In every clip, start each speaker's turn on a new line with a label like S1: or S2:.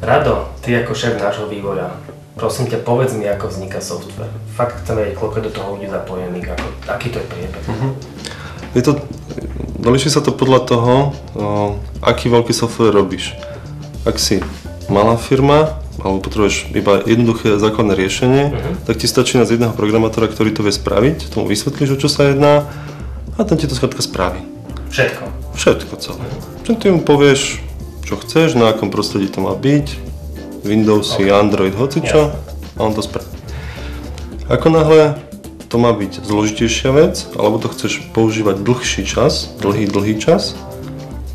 S1: Rado, ty ako šéf nášho vývoja, prosím ťa, povedz mi, ako vzniká software. Fakt chcem vedieť, koľko je do toho ľudí zapojených, aký to je priebeh.
S2: Líši sa to podľa toho, aký veľký software robíš. Ak si malá firma, alebo potrebuješ iba jednoduché základné riešenie, tak ti stačí nájsť jedného programátora, ktorý to vie spraviť, tomu vysvetlíš, o čo sa jedná a ten ti to skrátka spraví.
S1: Všetko?
S2: Všetko celé. Ty mu povieš, čo chceš, na akom prostredí to má byť, Windowsy, Android, hocičo, a on to spraví. Ako náhle to má byť zložitejšia vec, alebo to chceš používať dlhší čas, dlhý čas,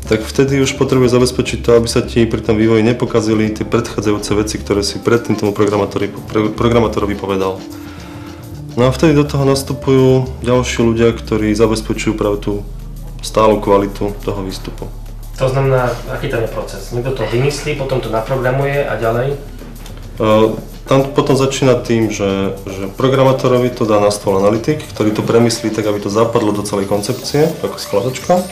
S2: tak vtedy už potrebuje zabezpečiť to, aby sa ti pri tom vývoji nepokazili tie predchádzajúce veci, ktoré si predtým tomu programátorovi povedal. No a vtedy do toho nastupujú ďalší ľudia, ktorí zabezpečujú práve tú stálu kvalitu toho výstupu.
S1: To znamená, aký tam je proces? Niekto to vymyslí, potom to naprogramuje a ďalej?
S2: Tam potom začína tým, že programátorovi to dá na stôl analytik, ktorý to premyslí tak, aby to zapadlo do celej koncepcie, ako skladačka.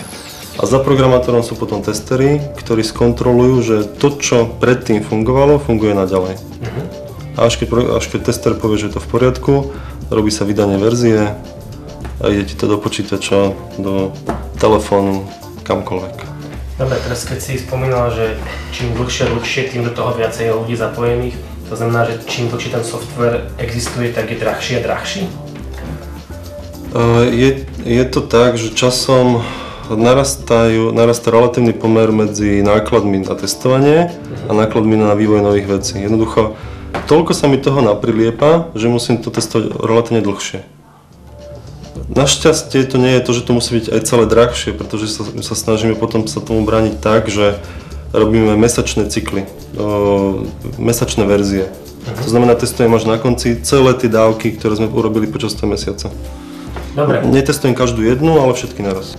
S2: A za programátorom sú potom testery, ktorí skontrolujú, že to, čo predtým fungovalo, funguje naďalej. A až keď tester povie, že je to v poriadku, robí sa vydanie verzie a ide ti to do počítača, do telefónu, kamkoľvek.
S1: Dobre, teraz keď si spomínala, že čím dlhšie, tým do toho viacej ľudí zapojených, to znamená, že čím dlhšie ten software existuje, tak je drahší a drahší?
S2: Je to tak, že časom narastá relatívny pomer medzi nákladmi na testovanie a nákladmi na vývoj nových vecí. Jednoducho, toľko sa mi toho napriliepa, že musím to testovať relatívne dlhšie. Našťastie to nie je to, že to musí byť aj celé drahšie, pretože sa snažíme potom sa tomu brániť tak, že robíme mesačné cykly, mesačné verzie. To znamená, testujem až na konci celé tie dávky, ktoré sme urobili počas toho mesiaca.
S1: Dobre.
S2: Netestujem každú jednu, ale všetky naraz.